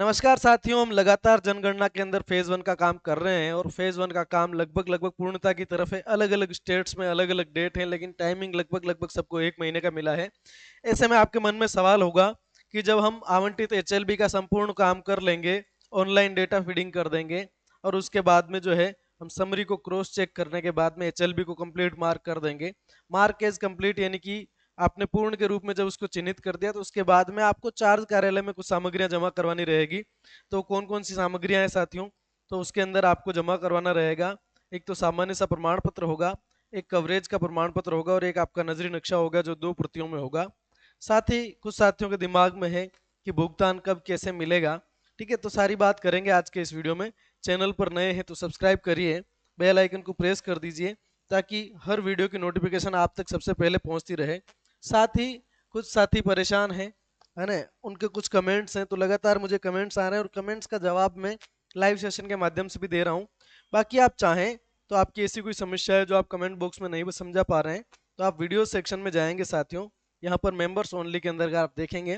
नमस्कार साथियों, हम लगातार जनगणना के अंदर फेज वन का काम कर रहे हैं और फेज वन का काम लगभग पूर्णता की तरफ है। अलग अलग स्टेट्स में अलग अलग डेट है, लेकिन टाइमिंग लगभग सबको 1 महीने का मिला है। ऐसे में आपके मन में सवाल होगा कि जब हम आवंटित एचएलबी का संपूर्ण काम कर लेंगे, ऑनलाइन डेटा फीडिंग कर देंगे और उसके बाद में जो है हम समरी को क्रॉस चेक करने के बाद में एचएलबी को कंप्लीट मार्क कर देंगे। मार्क एज कंप्लीट यानी कि आपने पूर्ण के रूप में जब उसको चिन्हित कर दिया तो उसके बाद में आपको चार्ज कार्यालय में कुछ सामग्रियां जमा करवानी रहेगी। तो कौन कौन सी सामग्रियां हैं साथियों? तो उसके अंदर आपको जमा करवाना रहेगा, एक तो सामान्य सा प्रमाण पत्र होगा, एक कवरेज का प्रमाण पत्र होगा और एक आपका नजरी नक्शा होगा जो 2 प्रतियों में होगा। साथ ही कुछ साथियों के दिमाग में है कि भुगतान कब कैसे मिलेगा। ठीक है, तो सारी बात करेंगे आज के इस वीडियो में। चैनल पर नए हैं तो सब्सक्राइब करिए, बेल आइकन को प्रेस कर दीजिए ताकि हर वीडियो की नोटिफिकेशन आप तक सबसे पहले पहुंचती रहे। साथ ही कुछ साथी परेशान हैं, है ना, उनके कुछ कमेंट्स हैं, तो लगातार मुझे कमेंट्स आ रहे हैं और कमेंट्स का जवाब मैं लाइव सेशन के माध्यम से भी दे रहा हूं। बाकी आप चाहें तो आपकी ऐसी कोई समस्या है जो आप कमेंट बॉक्स में नहीं समझा पा रहे हैं तो आप वीडियो सेक्शन में जाएंगे साथियों, यहाँ पर मेंबर्स ओनली के अंदर आप देखेंगे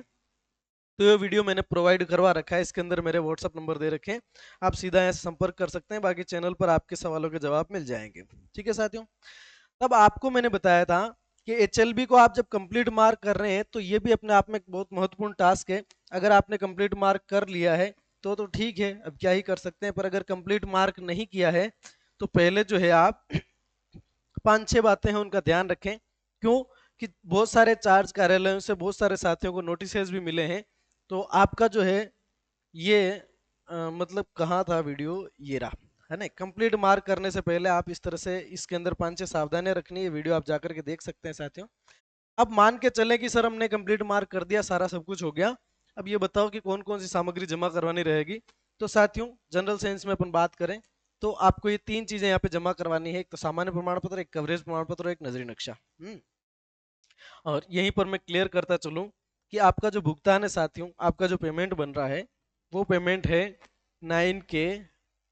तो ये वीडियो मैंने प्रोवाइड करवा रखा है। इसके अंदर मेरे व्हाट्सअप नंबर दे रखे हैं, आप सीधा यहाँ से संपर्क कर सकते हैं। बाकी चैनल पर आपके सवालों के जवाब मिल जाएंगे। ठीक है साथियों, तब आपको मैंने बताया था कि एचएलबी को आप जब कंप्लीट मार्क कर रहे हैं तो ये भी अपने आप में एक बहुत महत्वपूर्ण टास्क है। अगर आपने कंप्लीट मार्क कर लिया है तो ठीक है, अब क्या ही कर सकते हैं। पर अगर कंप्लीट मार्क नहीं किया है तो पहले जो है आप 5-6 बातें हैं उनका ध्यान रखें। क्यों? कि बहुत सारे चार्ज कार्यालयों से बहुत सारे साथियों को नोटिसेज भी मिले हैं। तो आपका जो है ये मतलब कहाँ था वीडियो, ये रहा, है ना। कंप्लीट मार्क करने से पहले आप इस तरह से इसके अंदर 5-6 सावधानियां रखनी है। वीडियो आप जाकर के देख सकते हैं साथियों। अब मान के चले कि सर हमने कंप्लीट मार्क कर दिया, सारा सब कुछ हो गया, अब ये बताओ कि कौन कौन सी सामग्री जमा करवानी रहेगी। तो साथियों, जनरल साइंस में अपन बात करें तो आपको ये 3 चीजें यहाँ पे जमा करवानी है, एक तो सामान्य प्रमाण पत्र, एक कवरेज प्रमाण पत्र और एक नजरी नक्शा। और यहीं पर मैं क्लियर करता चलूं कि आपका जो भुगतान है साथियों, आपका जो पेमेंट बन रहा है वो पेमेंट है 9K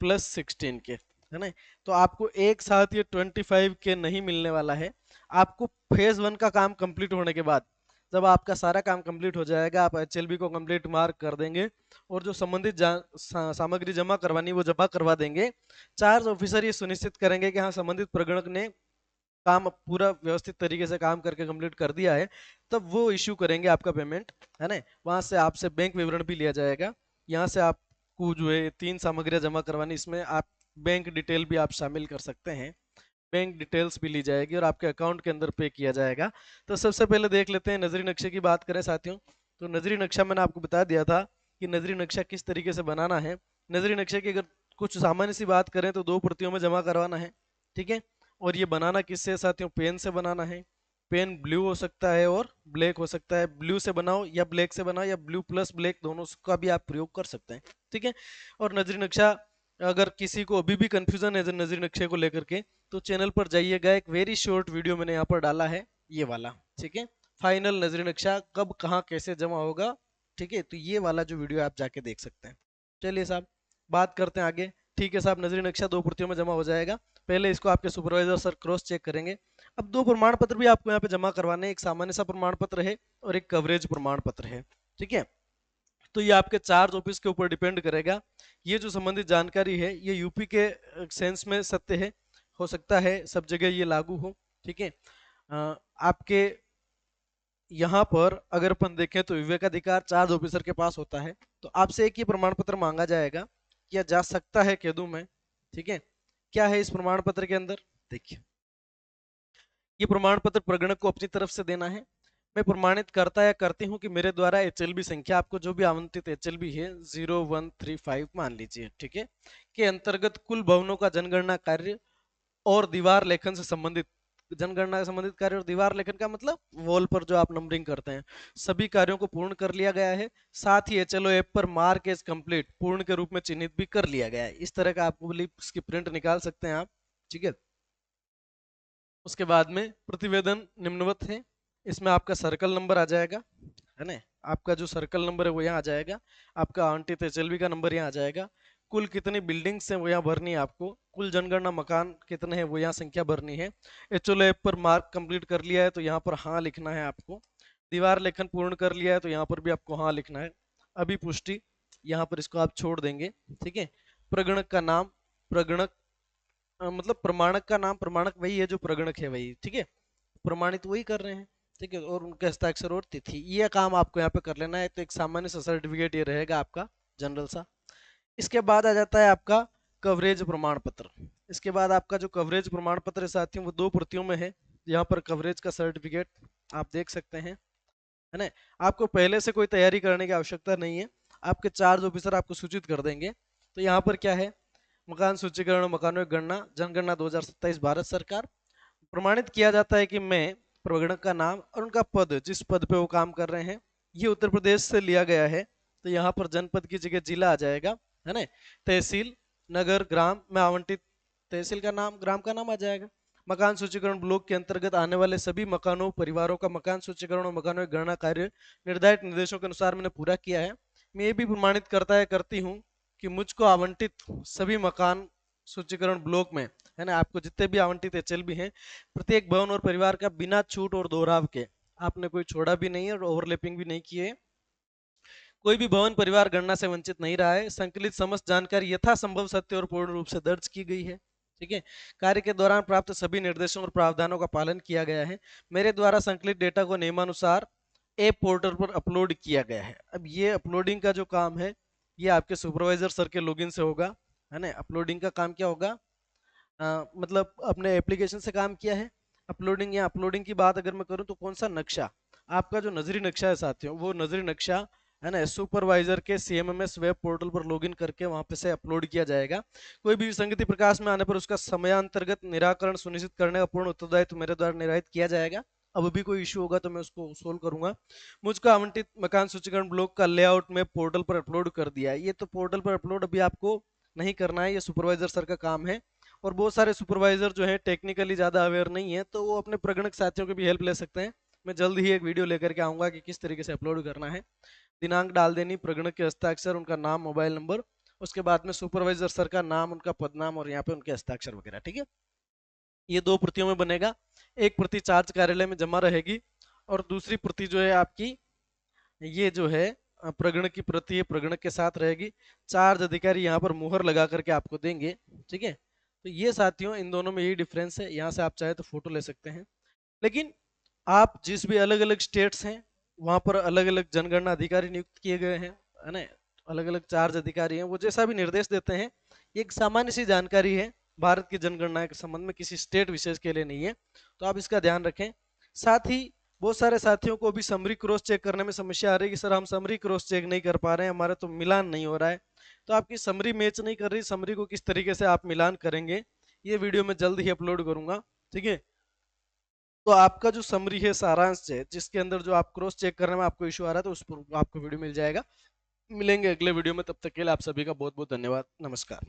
प्लस 16K, है ना। तो आपको एक साथ ये 25K नहीं मिलने वाला है। आपको फेज वन का काम कंप्लीट होने के बाद जब आपका सारा काम कंप्लीट हो जाएगा, आप एचएलबी को कंप्लीट मार्क कर देंगे और जो संबंधित सामग्री जमा करवानी वो जमा करवा देंगे। चार्ज ऑफिसर ये सुनिश्चित करेंगे कि हाँ संबंधित प्रगणक ने काम पूरा व्यवस्थित तरीके से काम करके कंप्लीट कर दिया है, तब वो इश्यू करेंगे आपका पेमेंट, है ना। वहां से आपसे बैंक विवरण भी लिया जाएगा। यहाँ से आपको जो है 3 सामग्रियां जमा करवानी, इसमें आप बैंक डिटेल भी आप शामिल कर सकते हैं। बैंक डिटेल्स भी ली जाएगी और आपके अकाउंट के अंदर पे किया जाएगा। तो सबसे पहले देख लेते हैं नजरी नक्शे की बात करें साथियों। तो नजरी नक्शा मैंने आपको बता दिया था कि नजरी नक्शा किस तरीके से बनाना है। नजरी नक्शे की अगर कुछ सामान्य सी बात करें तो 2 प्रतियों में जमा करवाना है। ठीक है, और ये बनाना किससे है साथियों? पेन से बनाना है। पेन ब्लू हो सकता है और ब्लैक हो सकता है। ब्लू से बनाओ या ब्लैक से बनाओ या ब्लू प्लस ब्लैक दोनों का भी आप प्रयोग कर सकते हैं। ठीक है, और नजरी नक्शा अगर किसी को अभी भी कंफ्यूजन है नजरी नक्शे को लेकर के तो चैनल पर जाइएगा, एक वेरी शॉर्ट वीडियो मैंने यहाँ पर डाला है, ये वाला। ठीक है, फाइनल नजरी नक्शा कब कहाँ कैसे जमा होगा। ठीक है, तो ये वाला जो वीडियो आप जाके देख सकते हैं। चलिए साहब, बात करते हैं आगे। ठीक है साहब, नजरी नक्शा 2 प्रतियों में जमा हो जाएगा। पहले इसको आपके सुपरवाइजर सर क्रॉस चेक करेंगे। अब 2 प्रमाण पत्र भी आपको यहाँ पे जमा करवाने हैं, एक सामान्य सा प्रमाण पत्र है और एक कवरेज प्रमाण पत्र है। ठीक है, तो ये आपके चार्ज ऑफिस के ऊपर डिपेंड करेगा। ये जो संबंधित जानकारी है ये यूपी के सेंस में सत्य है, हो सकता है सब जगह ये लागू हो। ठीक है, आपके यहाँ पर अगर अपन देखें तो विवेकाधिकार चार्ज ऑफिसर के पास होता है। तो आपसे एक ही प्रमाण पत्र मांगा जाएगा, किया जा सकता है, कह दूं मैं। ठीक है, क्या है इस प्रमाण पत्र के अंदर? देखिए, ये प्रमाण पत्र प्रगणक को अपनी तरफ से देना है। मैं प्रमाणित करता या करती हूँ कि मेरे द्वारा एचएलबी संख्या, आपको जो भी आवंटित एचएलबी है 0135 मान लीजिए, ठीक है, के अंतर्गत कुल भवनों का जनगणना कार्य और दीवार लेखन से संबंधित, जनगणना से संबंधित कार्य और दीवार लेखन का मतलब वॉल पर जो आप नंबरिंग करते हैं, सभी कार्यों को पूर्ण कर लिया गया है। साथ ही एचएलओ ऐप पर मार्क एज कंप्लीट पूर्ण के रूप में चिन्हित भी कर लिया गया है। इस तरह का आपको इसकी प्रिंट निकाल सकते हैं आप। ठीक है, उसके बाद में प्रतिवेदन निम्नवत है। इसमें आपका सर्कल नंबर आ जाएगा, है ना। आपका जो सर्कल नंबर है वो यहाँ आ जाएगा। आपका आवंटित एचएलबी का नंबर यहाँ आ जाएगा। कुल कितनी बिल्डिंग्स हैं वो यहाँ भरनी है आपको। कुल जनगणना मकान कितने हैं वो यहाँ संख्या भरनी है। एचएलओ ऐप पर मार्क कंप्लीट कर लिया है तो यहाँ पर हाँ लिखना है आपको। दीवार लेखन पूर्ण कर लिया है तो यहाँ पर भी आपको हाँ लिखना है। अभी पुष्टि, यहाँ पर इसको आप छोड़ देंगे। ठीक है, प्रगणक का नाम, प्रगणक मतलब प्रमाणक का नाम, प्रमाणक वही है जो प्रगणक है वही। ठीक है, प्रमाणित वही कर रहे हैं। ठीक है, और उनके हस्ताक्षर और तिथि, ये काम आपको यहाँ पे कर लेना है। तो एक सामान्य सा सर्टिफिकेट ये रहेगा आपका, जनरल सा। इसके बाद आ जाता है आपका कवरेज प्रमाण पत्र। इसके बाद आपका जो कवरेज प्रमाण पत्र है साथियों, वो 2 प्रतियों में है। यहाँ पर कवरेज का सर्टिफिकेट आप देख सकते हैं, है ना। आपको पहले से कोई तैयारी करने की आवश्यकता नहीं है, आपके चार्ज ऑफिसर आपको सूचित कर देंगे। तो यहाँ पर क्या है, मकान सूचीकरण, मकानों की गणना, जनगणना 2027 भारत सरकार। प्रमाणित किया जाता है कि मैं प्रगणक का नाम और उनका पद, जिस पद पे वो काम कर रहे हैं, ये उत्तर प्रदेश से लिया गया है। तो यहाँ पर जनपद की जगह जिला आ जाएगा, है ना। तहसील, नगर, ग्राम में आवंटित तहसील का नाम, ग्राम का नाम आ जाएगा। मकान सूचीकरण ब्लॉक के अंतर्गत आने वाले सभी मकानों, परिवारों का मकान सूचीकरण और मकानों की गणना कार्य निर्धारित निर्देशों के अनुसार मैंने पूरा किया है। मैं ये भी प्रमाणित करती हूँ कि मुझको आवंटित सभी मकान सूचीकरण ब्लॉक में, है ना, आपको जितने भी आवंटित एचएल भी हैं, प्रत्येक भवन और परिवार का बिना छूट और दोहराव के, आपने कोई छोड़ा भी नहीं है और ओवरलैपिंग भी नहीं किए। कोई भी भवन परिवार गणना से वंचित नहीं रहा है। संकलित समस्त जानकारी यथासंभव सत्य और पूर्ण रूप से दर्ज की गई है। ठीक है, कार्य के दौरान प्राप्त सभी निर्देशों और प्रावधानों का पालन किया गया है। मेरे द्वारा संकलित डेटा को नियमानुसार ऐप पोर्टल पर अपलोड किया गया है। अब ये अपलोडिंग का जो काम है, ये आपके सुपरवाइजर सर के लॉगिन से होगा, है ना। अपलोडिंग का काम क्या होगा, मतलब अपने एप्लीकेशन से काम किया है अपलोडिंग। या अपलोडिंग की बात अगर मैं करूं तो कौन सा नक्शा, आपका जो नजरी नक्शा है साथियों, वो नजरी नक्शा, है ना, सुपरवाइजर के सीएमएमएस वेब पोर्टल पर लॉगिन करके वहां पे से अपलोड किया जाएगा। कोई भी विसंगति प्रकाश में आने पर उसका समयांतर्गत निराकरण सुनिश्चित करने का पूर्ण उत्तरदायित्व मेरे द्वारा निर्धारित किया जाएगा। अब भी कोई इश्यू होगा तो मैं उसको सोल्व करूंगा। मुझको आवंटित मकान सूचीकरण ब्लॉक का लेआउट में पोर्टल पर अपलोड कर दिया है। ये तो पोर्टल पर अपलोड अभी आपको नहीं करना है, ये सुपरवाइजर सर का काम है। और बहुत सारे सुपरवाइजर जो है टेक्निकली ज़्यादा अवेयर नहीं है, तो वो अपने प्रगणक साथियों की भी हेल्प ले सकते हैं। मैं जल्द ही एक वीडियो लेकर के आऊँगा कि किस तरीके से अपलोड करना है। दिनांक डाल देनी, प्रगणक के हस्ताक्षर, उनका नाम, मोबाइल नंबर, उसके बाद में सुपरवाइजर सर का नाम, उनका पदनाम और यहाँ पे उनके हस्ताक्षर वगैरह। ठीक है, ये 2 प्रतियों में बनेगा। एक प्रति चार्ज कार्यालय में जमा रहेगी और दूसरी प्रति जो है आपकी, ये जो है प्रगणक की प्रति है, प्रगणक के साथ रहेगी। चार्ज अधिकारी यहाँ पर मुहर लगा करके आपको देंगे। ठीक है, तो ये साथियों इन दोनों में यही डिफरेंस है। यहाँ से आप चाहे तो फोटो ले सकते हैं, लेकिन आप जिस भी अलग अलग स्टेट्स हैं वहां पर अलग अलग जनगणना अधिकारी नियुक्त किए गए हैं, है ना, अलग अलग चार्ज अधिकारी हैं। वो जैसा भी निर्देश देते हैं, ये एक सामान्य सी जानकारी है, भारत की जनगणना के संबंध में, किसी स्टेट विशेष के लिए नहीं है। तो आप इसका ध्यान रखें। साथ ही बहुत सारे साथियों को भी समरी क्रॉस चेक करने में समस्या आ रही है कि सर हम समरी क्रॉस चेक नहीं कर पा रहे हैं, हमारा तो मिलान नहीं हो रहा है। तो आपकी समरी मैच नहीं कर रही, समरी को किस तरीके से आप मिलान करेंगे, ये वीडियो मैं जल्द ही अपलोड करूंगा। ठीक है, तो आपका जो समरी है, सारांश है, जिसके अंदर जो आप क्रॉस चेक करने में आपको इशू आ रहा है, तो उस पर आपको वीडियो मिल जाएगा। मिलेंगे अगले वीडियो में, तब तक के लिए आप सभी का बहुत बहुत धन्यवाद। नमस्कार।